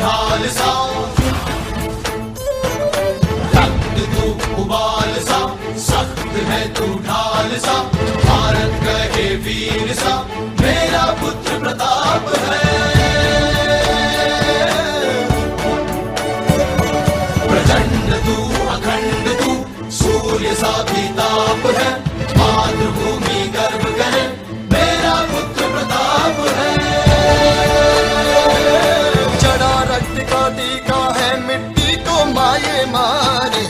ढाल सा, रक्त तू उबाल सा, सख्त है तू ढाल सा, भारत कहे वीर सा, मेरा पुत्र प्रताप है। प्रचंड तू अखंड तू, सूर्य सा भी ताप है, मातृभूमि गर्व करे, मेरा पुत्र प्रताप है। चढ़ा रक्त का टीका है, मिट्टी को माये मारे,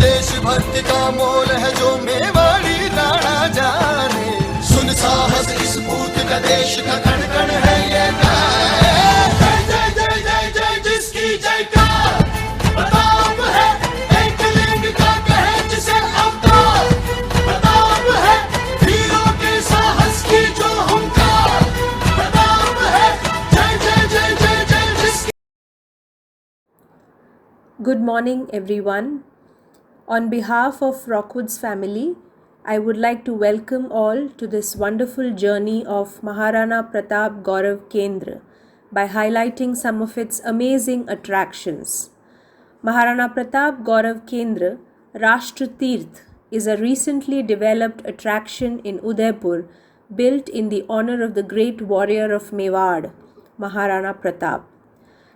देश भक्ति का मोल है जो मेवाड़ी राणा जाने। सुन साहस इस पूत का, देश का कण कण है ये गाय। जय जय जय जय जय जिसकी जयकार, प्रताप है एक लिंग का कहे जिसे अवतार, प्रताप है वीरों के साहस की जो हुंकार, प्रताप है जय जय जय जय जय जिसकी। Good morning, everyone. On behalf of Rockwood's family, I would like to welcome all to this wonderful journey of Maharana Pratap Gaurav Kendra by highlighting some of its amazing attractions. Maharana Pratap Gaurav Kendra Rashtra Tirth is a recently developed attraction in Udaipur built in the honor of the great warrior of Mewad, Maharana Pratap.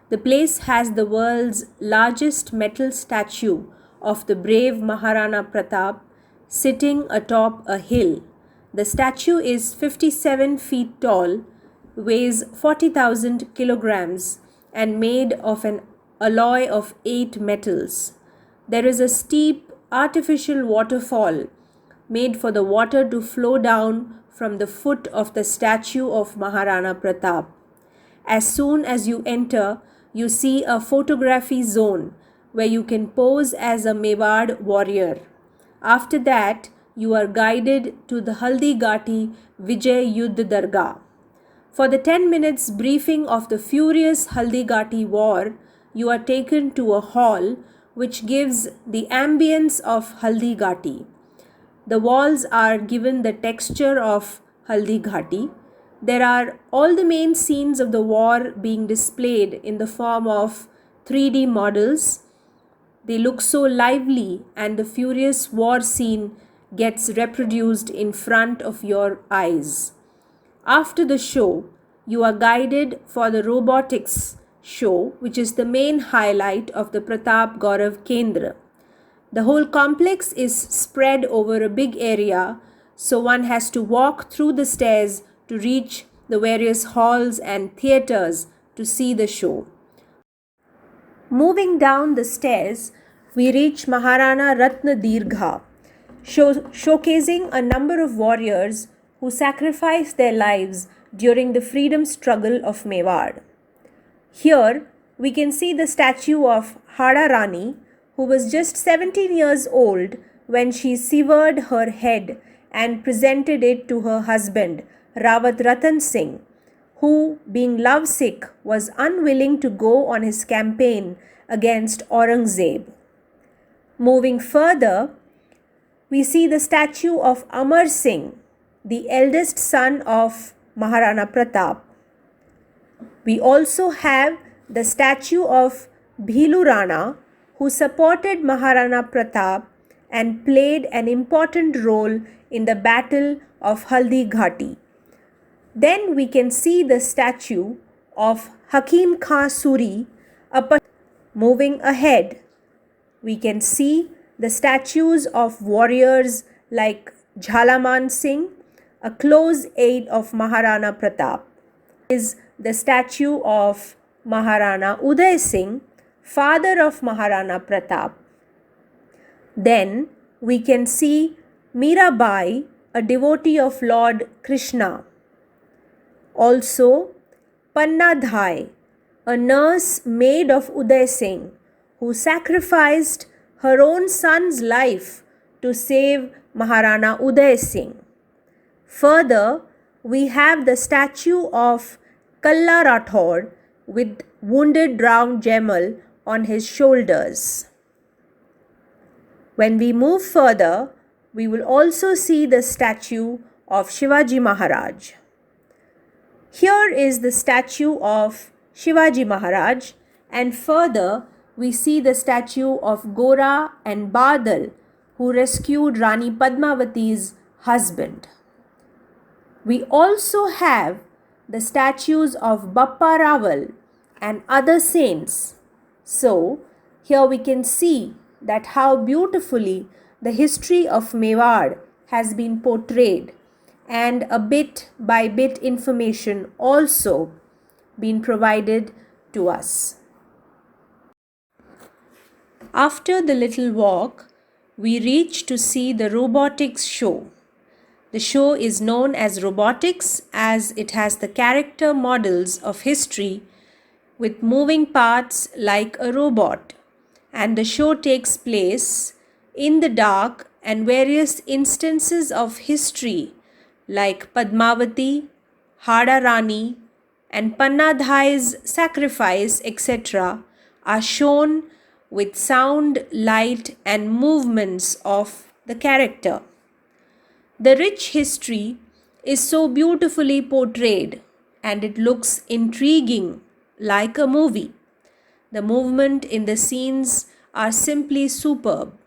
The place has the world's largest metal statue of the brave Maharana Pratap sitting atop a hill. The statue is 57 feet tall, weighs 40,000 kilograms, and made of an alloy of 8 metals. There is a steep artificial waterfall made for the water to flow down from the foot of the statue of Maharana Pratap. As soon as you enter, you see a photography zone where you can pose as a Mewad warrior. After that, you are guided to the Haldi Ghati Vijay Yuddh Dargah. For the 10 minutes briefing of the furious Haldi Ghati war, you are taken to a hall which gives the ambience of Haldi Ghati. The walls are given the texture of Haldi Ghati. There are all the main scenes of the war being displayed in the form of 3D models. They look so lively, and the furious war scene gets reproduced in front of your eyes. After the show, you are guided for the robotics show, which is the main highlight of the Pratap Gaurav Kendra. The whole complex is spread over a big area, so one has to walk through the stairs to reach the various halls and theatres to see the show. Moving down the stairs, we reach Maharana Ratna Dirgha, showcasing a number of warriors who sacrificed their lives during the freedom struggle of Mewad. Here, we can see the statue of Hada Rani, who was just 17 years old when she severed her head and presented it to her husband, Rawat Ratan Singh, who, being lovesick, was unwilling to go on his campaign against Aurangzeb. Moving further, we see the statue of Amar Singh, the eldest son of Maharana Pratap. We also have the statue of Bhilu Rana, who supported Maharana Pratap and played an important role in the Battle of Haldi Ghati. Then we can see the statue of Hakim Khan Suri. Moving ahead, we can see the statues of warriors like Jhalaman Singh, a close aide of Maharana Pratap. Is the statue of Maharana Uday Singh, father of Maharana Pratap. Then we can see Mirabai, a devotee of Lord Krishna. Also, Panna Dhai, a nurse maid of Uday Singh, who sacrificed her own son's life to save Maharana Uday Singh. Further, we have the statue of Kalla Rathod with wounded Ram Jamal on his shoulders. When we move further, we will also see the statue of Shivaji Maharaj. Here is the statue of Shivaji Maharaj, And further, we see the statue of Gora and Badal, who rescued Rani Padmavati's husband. We also have the statues of Bappa Raval and other saints. So, here we can see that how beautifully the history of Mewar has been portrayed, and a bit by bit information also been provided to us. After the little walk, we reach to see the robotics show. The show is known as robotics as it has the character models of history with moving parts like a robot, and the show takes place in the dark, and various instances of history like Padmavati, Hada Rani and Pannadhai's sacrifice, etc. are shown with sound, light and movements of the character. The rich history is so beautifully portrayed and it looks intriguing like a movie. The movement in the scenes are simply superb.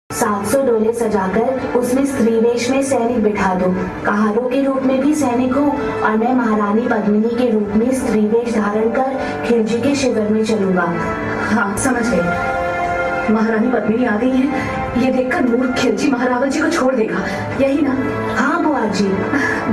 700 डोले सजाकर उसमें स्त्री वेश में सैनिक बिठा दो, कहारों के रूप में भी सैनिक हो, और मैं महारानी पद्मिनी के रूप में स्त्री वेश धारण कर खिलजी के शिविर में चलूंगा। हाँ, समझ गई। महारानी पद्मिनी आ गई है, ये देखकर मूर्ख खिलजी महारावल जी को छोड़ देगा, यही ना? हाँ बुआ जी,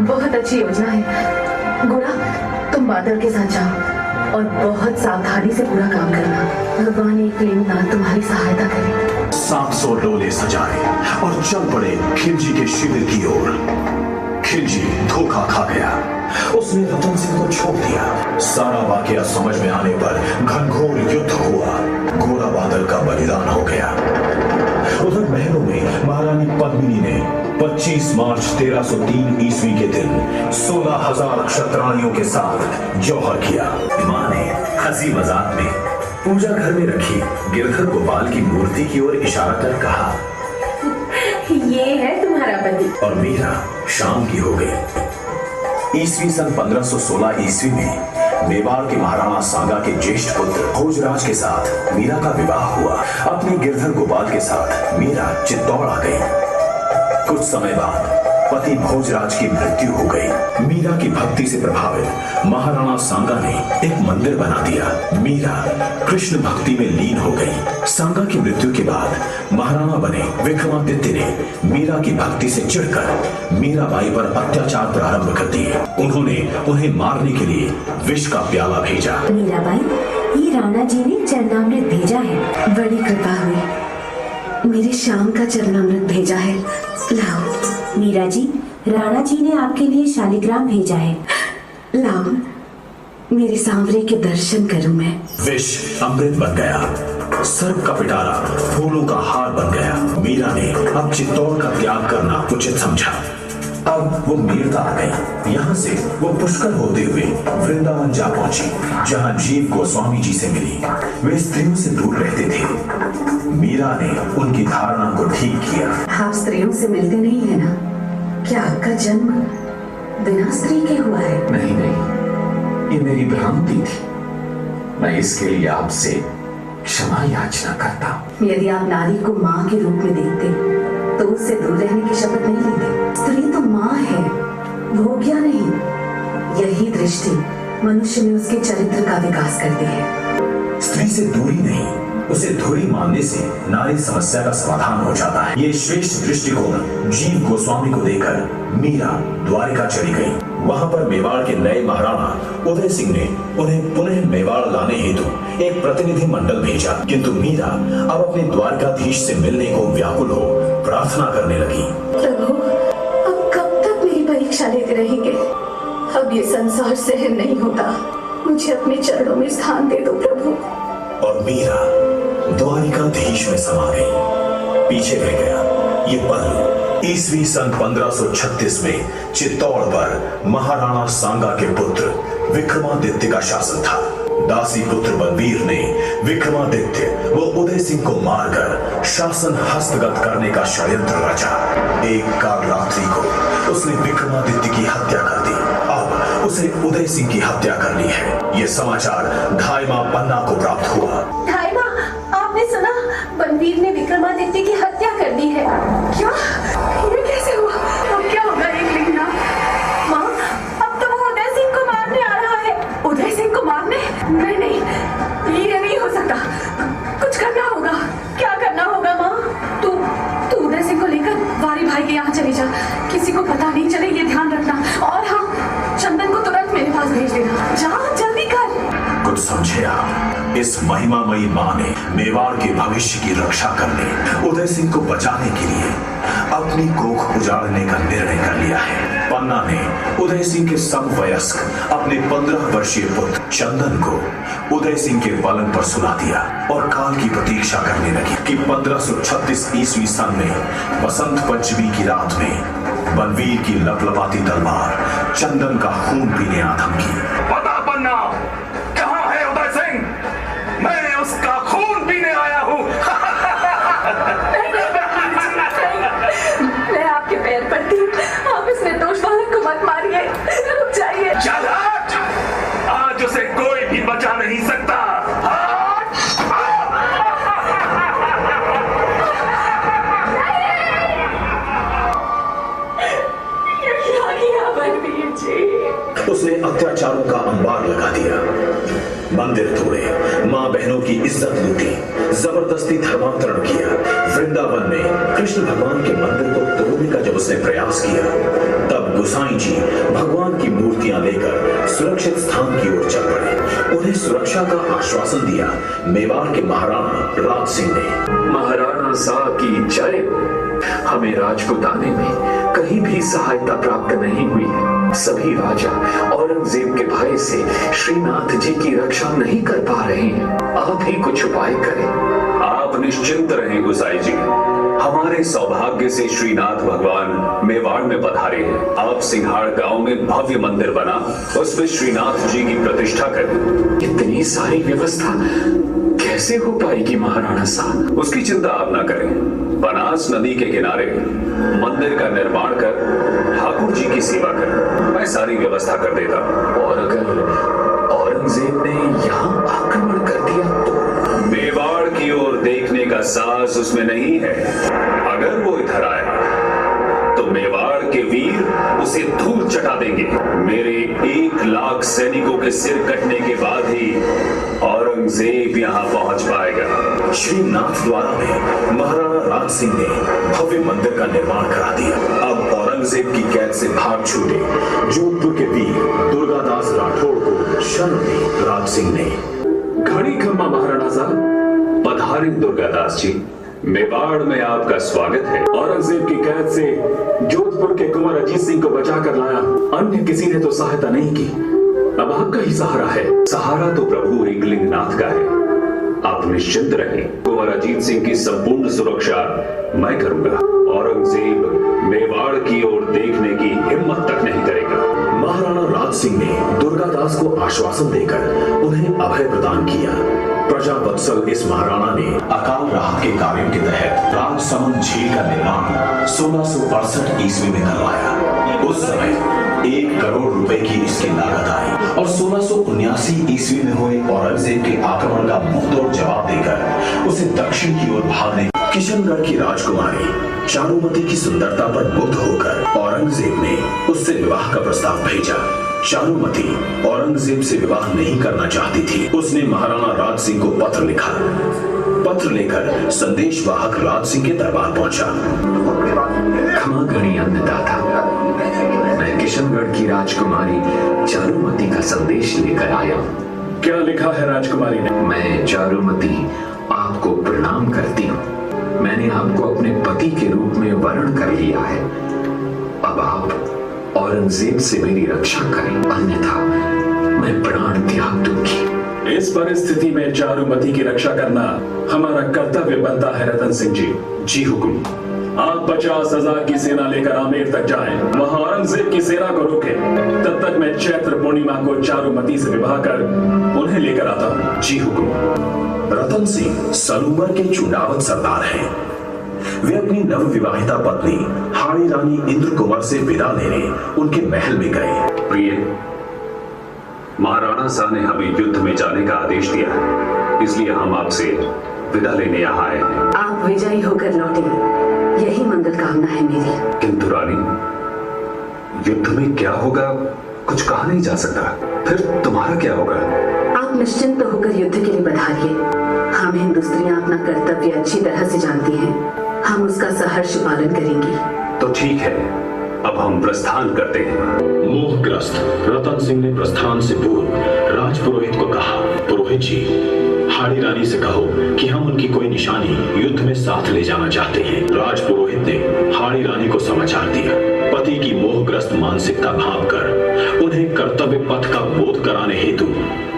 बहुत अच्छी योजना है। गोरा, तुम बादल के साथ जाओ और बहुत सावधानी से पूरा काम करना। भगवान एक लेनदार तुम्हारी सहायता करे। 700 डोले सजाए और चल पड़े खिलजी के शिविर की ओर। खिलजी धोखा खा गया, उसने रतन सिंह को छोड़ दिया। सारा वाकया समझ में आने पर घनघोर युद्ध हुआ, गोरा बादल का बलिदान हो गया। उधर महलों में महारानी पद्मिनी ने 25 मार्च 1303 ईस्वी के दिन 16,000 क्षत्राणियों के साथ जौहर किया। मां ने हंसी मजाक में पूजा घर में रखी गिरधर गोपाल की मूर्ति की ओर इशारा कर कहा, ये है तुम्हारा पति। और मीरा शाम की हो गई। ईस्वी सन 1516 ईस्वी में मेवाड़ के महाराणा सांगा के ज्येष्ठ पुत्र भोजराज के साथ मीरा का विवाह हुआ। अपने गिरधर गोपाल के साथ मीरा चित्तौड़ आ गई। कुछ समय बाद पति भोजराज की मृत्यु हो गई। मीरा की भक्ति से प्रभावित महाराणा सांगा ने एक मंदिर बना दिया। मीरा कृष्ण भक्ति में लीन हो गई। सांगा की मृत्यु के बाद महाराणा बने विक्रमादित्य ने मीरा की भक्ति से चिढ़कर मीराबाई पर अत्याचार प्रारंभ कर दिए। उन्होंने उन्हें मारने के लिए विष का प्याला भेजा। मीराबाई, ये राणा जी ने चरणामृत भेजा है। बड़ी कृपा हुई, मेरी शाम का चरणामृत भेजा है, लाओ। मीरा जी, राणा जी ने आपके लिए शालिग्राम भेजा है, लाओ, मेरे सांवरे के दर्शन करूं मैं। विष अमृत बन गया, सर्प का पिटारा फूलों का हार बन गया। मीरा ने अब चित्तौड़ का त्याग करना उचित समझा। अब वो मीरता आ गई। यहाँ से वो पुष्कर होते हुए वृंदावन जा पहुंची, जहाँ जीव गोस्वामी जी से मिली। वे स्त्रियों से दूर रहते थे। मीरा ने उनकी धारणा को ठीक किया। आप स्त्रियों से मिलते नहीं है ना? क्या आपका जन्म बिना स्त्री के हुआ है? नहीं नहीं, ये मेरी भ्रांति थी। मैं इसके लिए आपसे क्षमा याचना करता हूँ। यदि आप नारी को माँ के रूप में देखते तो उससे दूर रहने की शपथ नहीं लेते। स्त्री तो माँ है, भोग्या नहीं। यही दृष्टि मनुष्य में उसके चरित्र का विकास करती है। स्त्री से दूरी नहीं, उसे धुरी मानने से नारी समस्या का समाधान हो जाता है। ये श्रेष्ठ दृष्टिकोण जीव गोस्वामी को देकर मीरा द्वारिका चली गई। वहां पर मेवाड़ के नए महाराणा उदय सिंह ने उन्हें पुनः मेवाड़ लाने हेतु एक प्रतिनिधि मंडल भेजा, किंतु मीरा अब अपने द्वारकाधीश से मिलने को व्याकुल हो प्रार्थना करने लगी। प्रभु, अब कब तक मेरी परीक्षा लेते रहेंगे? अब ये संसार सहन नहीं होता। मुझे अपने चरणों में स्थान दे दो प्रभु। और मीरा द्वारिकाधीश में समा गई। पीछे रह गया ये पल ईस्वी सन 1536 में चित्तौड़ पर महाराणा सांगा के पुत्र विक्रमादित्य का शासन था। दासी पुत्र बलबीर ने विक्रमादित्य व उदय सिंह को मारकर शासन हस्तगत करने का षड्यंत्र रचा। एक काल रात्रि को उसने विक्रमादित्य की हत्या कर दी। अब उसे उदय सिंह की हत्या कर ली है। ये समाचार ढाई माह पन्ना को प्राप्त हुआ। ढाई माह? आपने सुना बनवीर ने विक्रमादित्य की हत्या कर दी है। क्या? ये कैसे हुआ? अब क्या होगा एकलिंगनाथ? माँ, अब तो वो उदय सिंह को मारने आ रहा है। उदय सिंह को मारने? नहीं नहीं, ये नहीं हो सकता। कुछ करना होगा। क्या करना होगा माँ? तू उदय सिंह को लेकर वारी भाई के यहाँ चली जा। किसी को पता नहीं चले, ये ध्यान रखना। और हाँ, चंदन को तुरंत मेरे पास भेज देना। जा, जल्दी कर। कुछ समझे आप? इस महिमामयी मां ने मेवाड़ के भविष्य की रक्षा करने, उदय सिंह को बचाने के लिए अपनी कोख उजाड़ने का निर्णय कर लिया है। पन्ना ने उदय सिंह के समवयस्क अपने 15 वर्षीय पुत्र चंदन को उदय सिंह के पलंग पर सुला दिया और काल की प्रतीक्षा करने लगी कि 1536 ईस्वी सन में बसंत पंचमी की रात में बनवीर की लपलपाती तलवार चंदन का खून पीने आ थमकी। पता पन्ना, कहाँ है उदय सिंह? मैं उसका खून पीने आया हूँ। मैं आपके पैर पड़ती हूँ, आप इस निर्दोष बालक को मत मारिए। रुक जाइए। चल हट! आज उसे कोई भी बचा नहीं सकता। उसने अत्याचारों का अंबार लगा दिया, मंदिर तोड़े, मां बहनों की इज्जत लूटी, जबरदस्ती धर्मांतरण किया। वृंदावन में कृष्ण भगवान के मंदिर को तोड़ने का जब उसने प्रयास किया, तब गोसाई जी भगवान की मूर्तियां लेकर सुरक्षित स्थान की ओर चल पड़े। उन्हें सुरक्षा का आश्वासन दिया मेवाड़ के महाराणा राज सिंह ने। महाराणा साहब की जय। हमें राजपुताने में कहीं भी सहायता प्राप्त नहीं हुई है। सभी राजा औरंगजेब के भय से श्रीनाथ जी की रक्षा नहीं कर पा रहे हैं। आप ही कुछ उपाय करें। आप निश्चिंत रहें गोसाई जी, हमारे सौभाग्य से श्रीनाथ भगवान मेवाड़ में पधारे हैं। आप सिंघाड़ गांव में भव्य मंदिर बना, उसमें श्रीनाथ जी की प्रतिष्ठा करें। इतनी सारी व्यवस्था कैसे हो पाएगी महाराणा साहब? उसकी चिंता आप ना करें। बनास नदी के किनारे मंदिर का निर्माण कर ठाकुर जी की सेवा करें, मैं सारी व्यवस्था कर देता हूं। और अगर औरंगजेब ने यहाँ आक्रमण कर दिया तो? मेवाड़ की ओर देखने का साहस उसमें नहीं है। अगर वो इधर आए तो मेवाड़ के वीर उसे धूल चटा देंगे। मेरे 1 लाख सैनिकों के सिर कटने के बाद ही औरंगजेब यहाँ पहुंच पाएगा। श्रीनाथ द्वारा में महाराणा राज सिंह ने भव्य मंदिर का निर्माण करा दिया। अब औरंगजेब की कैद से भाग छूटे जोधपुर के वीर दुर्गादास राठौड़ को शरण दी राज सिंह ने। घड़ी खम्मा महाराणा साहब। पधारे दुर्गादास जी, मेवाड़ में आपका स्वागत है। औरंगजेब की कैद से जोधपुर के कुंवर अजीत सिंह को बचा कर लाया, अन्य किसी ने तो सहायता नहीं की। अब आपका ही सहारा है। सहारा तो प्रभु एकलिंगनाथ का है, आप निश्चिंत रहें। कुंवर अजीत सिंह की संपूर्ण सुरक्षा मैं करूंगा। औरंगजेब मेवाड़ की ओर देखने की हिम्मत तक नहीं करेगा। महाराणा राज सिंह ने दुर्गादास को आश्वासन देकर उन्हें अभय प्रदान किया। प्रजा वत्सल इस महाराणा ने अकाल राहत के कार्यों के तहत राजसमंद झील का निर्माण 1668 ईस्वी में करवाया। उस समय 1 करोड़ रुपए की इसकी लागत आई और 1679 ईस्वी में हुए औरंगजेब के आक्रमण का मुंहतोड़ जवाब देकर उसे दक्षिण की ओर भागने किशनगढ़ की राजकुमारी चारुमती की सुंदरता पर मुग्ध होकर औरंगजेब ने उससे विवाह का प्रस्ताव भेजा। चारुमती औरंगजेब से विवाह नहीं करना चाहती थी। उसने महाराणा राज सिंह को पत्र लिखा। पत्र लेकर संदेशवाहक राज सिंह के दरबार पहुंचा। क्षमा करें अन्नदाता, मैं किशनगढ़ की राजकुमारी चारुमती का संदेश लेकर आया हूँ। क्या लिखा है राजकुमारी ने? मैं चारुमती आपको प्रणाम करती हूँ। मैंने आपको अपने पति के रूप में वर्ण कर लिया है। अब आप औरंगजेब से मेरी रक्षा करें, अन्यथा मैं प्राण त्याग दूंगी। इस परिस्थिति में चारुमती की रक्षा करना हमारा कर्तव्य बनता है रतन सिंह जी। जी हुकुम। आप 50,000 की सेना लेकर आमेर तक जाएं, वहां औरंगजेब की सेना को रोकें। तब तक मैं चैत्र पूर्णिमा को चारुमती से विवाह कर उन्हें लेकर आता हूँ। जी हुकुम। रतन सिंह सलूमर के चुनावत सरदार हैं। वे अपनी नवविवाहिता पत्नी हाड़ी रानी इंद्र कुमार से विदा लेने उनके महल में गए। प्रिय, महाराणा शाह ने हमें युद्ध में जाने का आदेश दिया है, इसलिए हम आपसे विदा लेने यहाँ आए हैं। आप विजयी होकर लौटे, यही मंगल कामना है मेरी। किंतु रानी, युद्ध में क्या होगा कुछ कहा नहीं जा सकता। फिर तुम्हारा क्या होगा? आप निश्चिंत होकर युद्ध के लिए बधाइए। हम हिंदू स्त्रियां अपना कर्तव्य अच्छी तरह से जानती हैं। हम उसका सहर्ष पालन करेंगी। तो ठीक है, अब हम प्रस्थान करते हैं। मोहग्रस्त रतन सिंह ने प्रस्थान से पूर्व राजपुरोहित को कहा, पुरोहित जी, हाड़ी रानी से कहो कि हम उनकी कोई निशानी युद्ध में साथ ले जाना चाहते हैं। राजपुरोहित ने हाड़ी रानी को समाचार दिया। पति की मोहग्रस्त मानसिकता भांपकर उन्हें कर्तव्य पथ का बोध कराने हेतु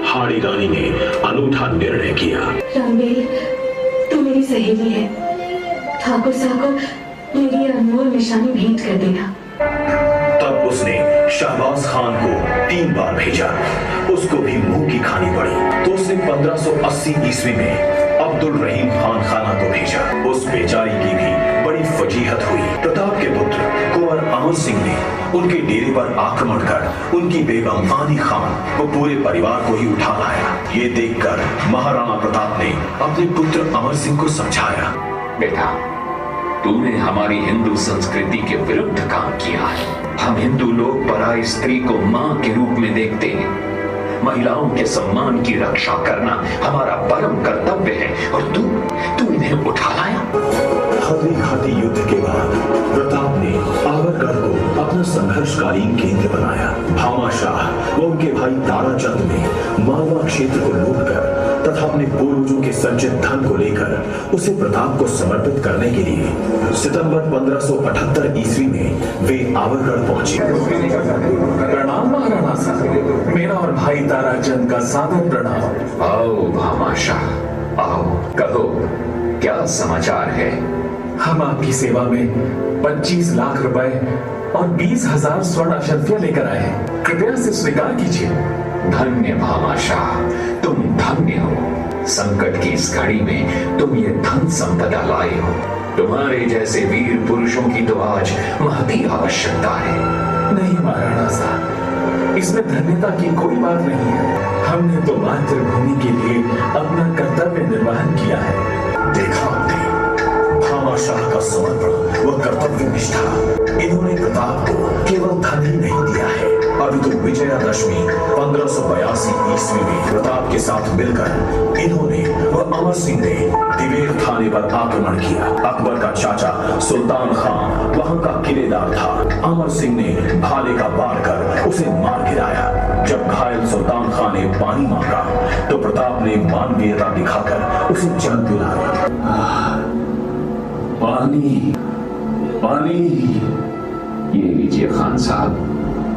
हाड़ी रानी ने अनूठा निर्णय किया। रणबीर, तू मेरी सहेली है। ठाकुर साहब को मेरी अनमोल निशानी भेंट कर देना। तब उसने शहबाज खान को 3 बार भेजा, उसको भी मुंह की खानी पड़ी। तो उसने 1580 ईस्वी में अब्दुल रहीम खान खाना को भेजा। उस बेचारी की भी बड़ी फजीहत हुई। प्रताप के पुत्र कुंवर अमर सिंह ने उनके डेरे पर आक्रमण कर उनकी बेगम आनी खान वो पूरे परिवार को ही उठा लाया। ये देखकर महाराणा प्रताप ने अपने पुत्र अमर सिंह को समझाया, बेटा, तूने हमारी हिंदू संस्कृति के विरुद्ध काम किया है। हम हिंदू लोग पराई स्त्री को मां के रूप में देखते हैं। महिलाओं के सम्मान की रक्षा करना हमारा परम कर्तव्य है, और तू इन्हें उठा लाया। हल्दी घाटी युद्ध के बाद प्रताप ने आवरगढ़ को अपना संघर्षकालीन केंद्र बनाया। भामाशाह व उनके भाई ताराचंद ने मालवा क्षेत्र को लूटकर तथा अपने पूर्वजों के संचित धन को लेकर उसे प्रताप को समर्पित करने के लिए सितंबर 1578 ईस्वी में वे आवरगढ़ पहुंचे। प्रणाम महाराणा साहब, मेरा और भाई ताराचंद का सादर प्रणाम। आओ भामाशाह, आओ, कहो क्या समाचार है? हम आपकी सेवा में 25 लाख रुपए और 20,000 स्वर्ण अशर्फियां लेकर आए हैं। कृपया से स्वीकार कीजिए। धन्य भामाशाह, तुम धन्य हो। संकट की इस घड़ी में तुम ये धन संपदा लाए हो। तुम्हारे जैसे वीर पुरुषों की तो आज महती आवश्यकता है। नहीं महाराणा साहब, इसमें धन्यता की कोई बात नहीं है। हमने तो मातृभूमि के लिए अपना कर्तव्य निर्वहन किया है। देखा हमने भामाशाह का समर्पण व कर्तव्य निष्ठा। इन्होंने प्रताप को केवल धन ही नहीं दिया है, अभी तो विजयादशमी 1582 ईस्वी में प्रताप के साथ मिलकर इन्होंने व अमर सिंह ने दिवेर थाने पर आक्रमण किया। अकबर का चाचा सुल्तान खान वहां का किलेदार था। अमर सिंह ने भाले का वार कर उसे मार गिराया। जब घायल सुल्तान खान ने पानी मांगा तो प्रताप ने मानवीयता दिखाकर उसे जल पिलाया। पानी, पानी। ये लीजिए खान साहब,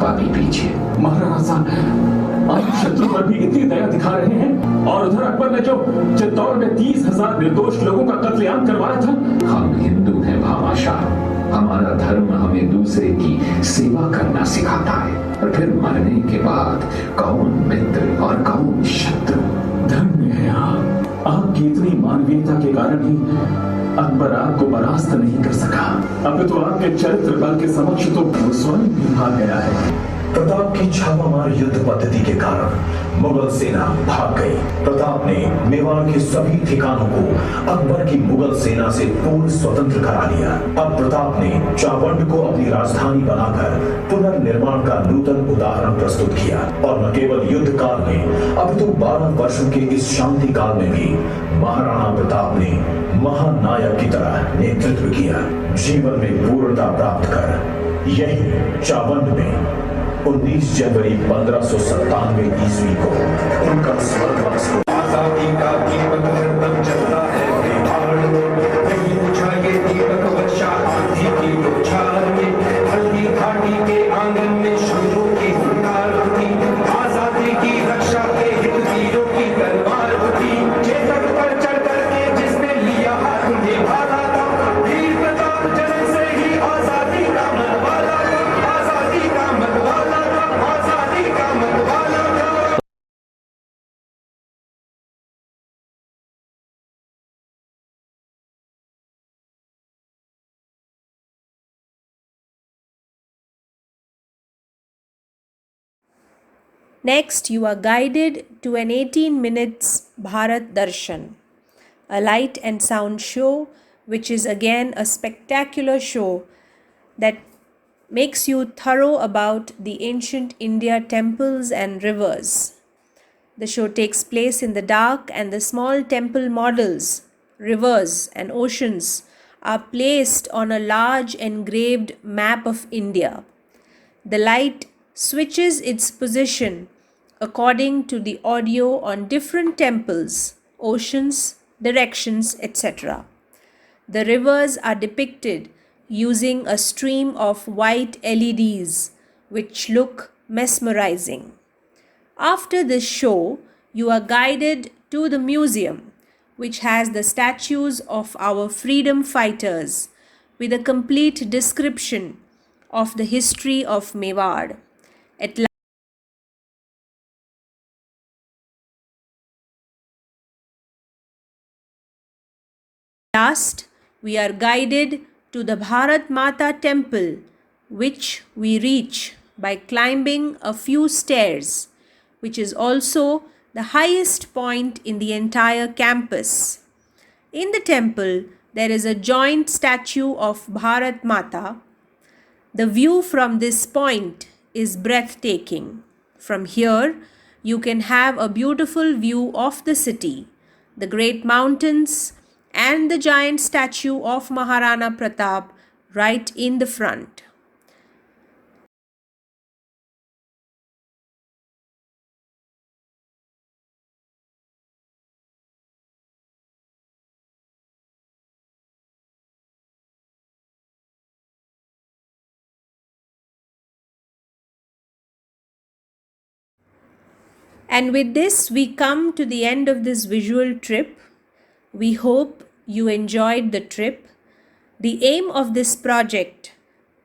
पानी पीजिए। महाराणा साहब, आप शत्रु पर भी इतनी दया दिखा रहे हैं, और उधर अकबर ने जो चित्तौड़ में 30,000 निर्दोष लोगों का कत्लेआम करवाया था। हम हिंदू हैं भामाशाह, हमारा धर्म हमें दूसरे की सेवा करना सिखाता है, और फिर मरने के बाद कौन मित्र और कौन शत्रु। धन्य है आप। आपकी इतनी मानवीयता के कारण ही अकबर आपको परास्त नहीं कर सका। अब तो आपके चरित्र बल के समक्ष तो स्वयं भी भाग गया है। प्रताप की छापामार युद्ध पद्धति के कारण मुगल सेना भाग गई। प्रताप ने मेवाड़ के सभी ठिकानों को अकबर की मुगल सेना से पूर्ण स्वतंत्र करा लिया। अब प्रताप ने चावंड को अपनी राजधानी बनाकर पुनर्निर्माण का नूतन उदाहरण प्रस्तुत किया। और न केवल युद्ध काल में, अब तो 12 वर्षों के इस शांति काल में भी महाराणा प्रताप ने महानायक की तरह नेतृत्व किया। जीवन में पूर्णता प्राप्त कर यही चावंड में 19 जनवरी 1597 ईस्वी को उनका स्वर्गवास हुआ। आजादी का दीपक हरदम जलता है बिहार में, नहीं बुझा ये दीपक वर्षा आंधी की बौछार में। हल्दी घाटी के आंगन में शत्रुओं की हुंकार उठी, आजादी की रक्षा के हित वीरों की तलवार उठी। चेतक पर चढ़ करके जिसने लिया हाथ निभाना था, वीर प्रताप जन्म से ही आजादी का मतवाला था, आजादी का मतवाला था, आजादी का मतवाला था। Next, you are guided to an 18 minutes Bharat Darshan, a light and sound show, which is again a spectacular show that makes you thorough about the ancient India temples and rivers. The show takes place in the dark, and the small temple models, rivers, and oceans are placed on a large engraved map of India. The light switches its position according to the audio on different temples, oceans, directions, etc. The rivers are depicted using a stream of white LEDs, which look mesmerizing. After this show, you are guided to the museum, which has the statues of our freedom fighters with a complete description of the history of Mewar. At last, we are guided to the Bharat Mata temple, which we reach by climbing a few stairs, which is also the highest point in the entire campus. In the temple, there is a joint statue of Bharat Mata. The view from this point is breathtaking. From here, you can have a beautiful view of the city, the great mountains, and the giant statue of Maharana Pratap right in the front. And with this, we come to the end of this visual trip. We hope you enjoyed the trip. The aim of this project,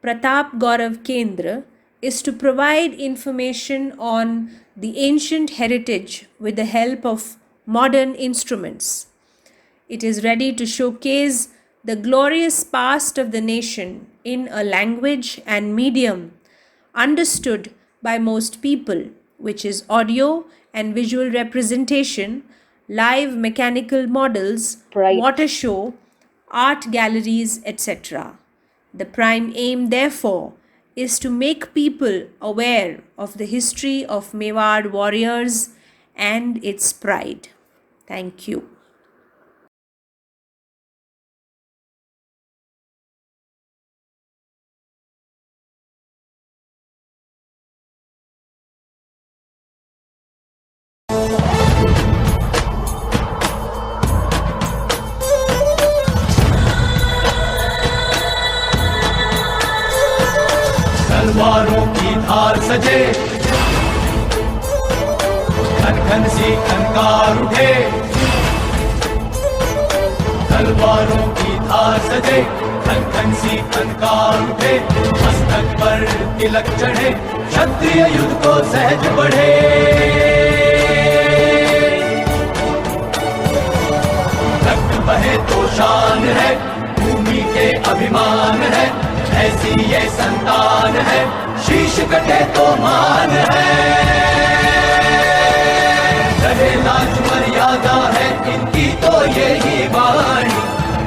Pratap Gaurav Kendra, is to provide information on the ancient heritage with the help of modern instruments. It is ready to showcase the glorious past of the nation in a language and medium understood by most people, which is audio and visual representation, live mechanical models, water show, art galleries, etc. The prime aim, therefore, is to make people aware of the history of Mewar warriors and its pride. Thank you. तलवारों की धार सजे, खन खन सी खनकार उठे। तलवारों की धार सजे, खन खन सी खनकार उठे। मस्तक पर तिलक चढ़े, क्षत्रिय युद्ध को सहज बढ़े। रक्त बहे तो शान है, भूमि के अभिमान है। ऐसी ये संतान है, शीश कटे तो मान है। रहे लाज मर्यादा है इनकी तो यही वाणी।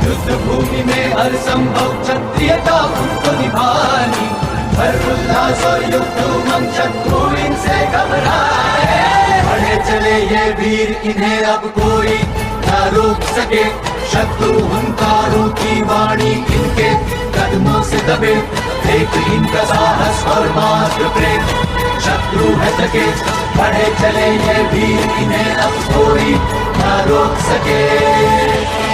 युद्ध भूमि में हर संभव क्षत्रियता उनको निभानी। हर उल्लास और युक्त उमंग शत्रु इनसे घबराए। बढ़े चले ये वीर, इन्हें अब कोई न रोक सके। शत्रु हुंकारों की वाणी इनके कदमों से दबे। देख इनका साहस और मात्र प्रेम, शत्रु है सके। बढ़े चले ये वीर, इन्हें अब कोई न रोक सके।